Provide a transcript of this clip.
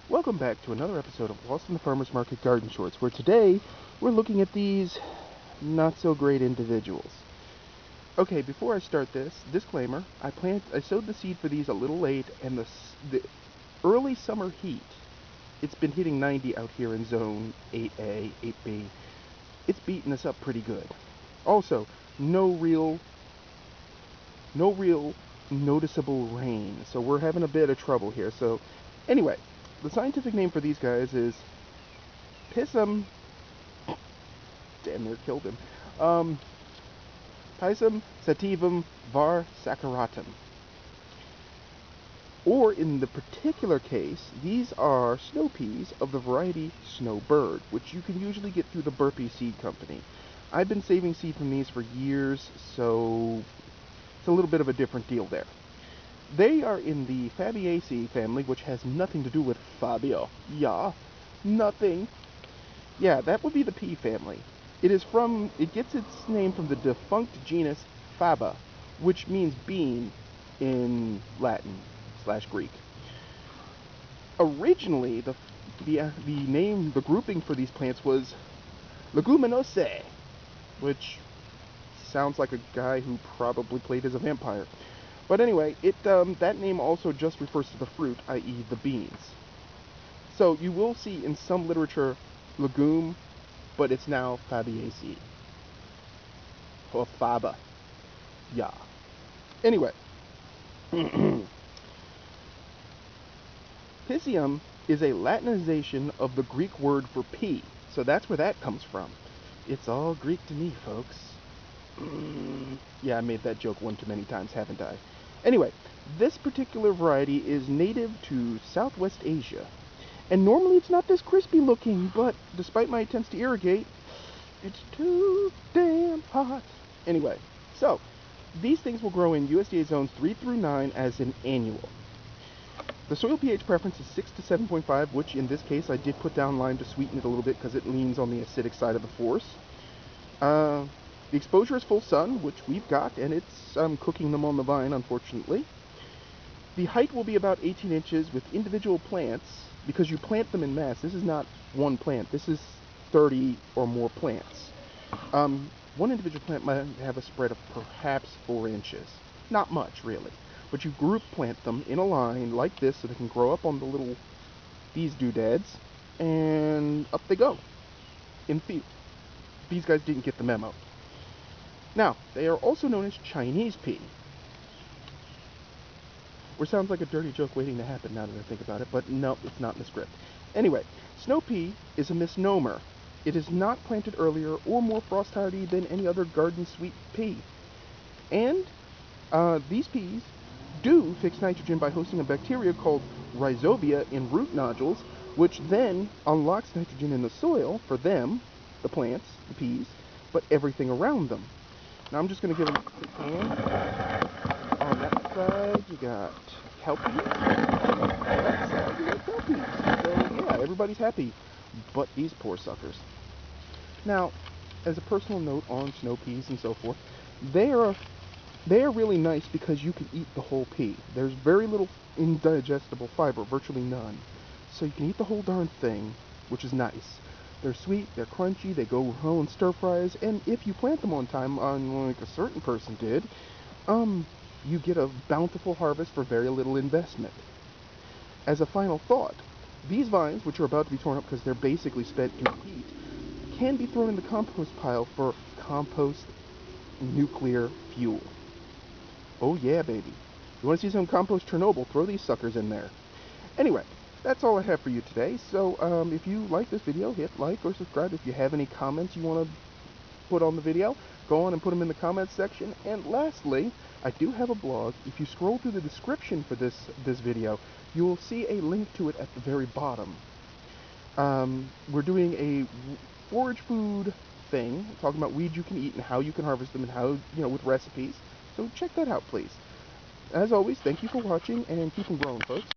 Welcome back to another episode of Lost in the Farmer's Market Garden Shorts, where today we're looking at these not-so-great individuals. Okay, before I start this, disclaimer, I sowed the seed for these a little late, and the early summer heat, it's been hitting 90 out here in zone 8A, 8B. It's beating us up pretty good. Also, no real noticeable rain, so we're having a bit of trouble here. So, anyway, the scientific name for these guys is Pisum. Damn near killed him. Pisum, sativum, Saccaratum. Or in the particular case, these are snow peas of the variety Snowbird, which you can usually get through the Burpee Seed Company. I've been saving seed from these for years, so it's a little bit of a different deal there. They are in the Fabaceae family, which has nothing to do with Fabio. Yeah, nothing. Yeah, that would be the pea family. It gets its name from the defunct genus Faba, which means bean in Latin / Greek. Originally, the grouping for these plants was Leguminosae, which sounds like a guy who probably played as a vampire. But anyway, that name also just refers to the fruit, i.e. the beans. So you will see in some literature legume, but it's now Fabaceae. Or Faba. Yeah. Anyway. Pisum is a Latinization of the Greek word for pea. So that's where that comes from. It's all Greek to me, folks. Yeah, I made that joke one too many times, haven't I? Anyway, this particular variety is native to Southwest Asia. And normally it's not this crispy looking, but despite my attempts to irrigate, it's too damn hot. Anyway, so these things will grow in USDA zones 3 through 9 as an annual. The soil pH preference is 6 to 7.5, which in this case I did put down lime to sweeten it a little bit because it leans on the acidic side of the force. The exposure is full sun, which we've got, and it's cooking them on the vine, unfortunately. The height will be about 18 inches with individual plants, because you plant them in mass. This is not one plant. This is 30 or more plants. One individual plant might have a spread of perhaps 4 inches. Not much, really. But you group plant them in a line like this so they can grow up on these doodads, and up they go. These guys didn't get the memo. Now, they are also known as Chinese pea. Which sounds like a dirty joke waiting to happen now that I think about it, but no, it's not in the script. Anyway, snow pea is a misnomer. It is not planted earlier or more frost hardy than any other garden sweet pea. And these peas do fix nitrogen by hosting a bacteria called rhizobia in root nodules, which then unlocks nitrogen in the soil for them, the plants, the peas, but everything around them. Now I'm just going to give them a quick hand. On that side, you got cowpeas. On that side, you got cowpeas. So yeah, everybody's happy, but these poor suckers. Now, as a personal note on snow peas and so forth, they are really nice because you can eat the whole pea. There's very little indigestible fiber, virtually none. So you can eat the whole darn thing, which is nice. They're sweet, they're crunchy, they go well in stir fries, and if you plant them on time, like a certain person did, you get a bountiful harvest for very little investment. As a final thought, these vines, which are about to be torn up because they're basically spent in heat, can be thrown in the compost pile for compost nuclear fuel. Oh yeah, baby. You want to see some compost Chernobyl, throw these suckers in there. Anyway, that's all I have for you today. So if you like this video, hit like or subscribe. If you have any comments you want to put on the video, go on and put them in the comments section. And lastly, I do have a blog. If you scroll through the description for this video, you will see a link to it at the very bottom. We're doing a forage food thing, talking about weeds you can eat and how you can harvest them and how, with recipes. So check that out, please. As always, thank you for watching, and keep them growing, folks.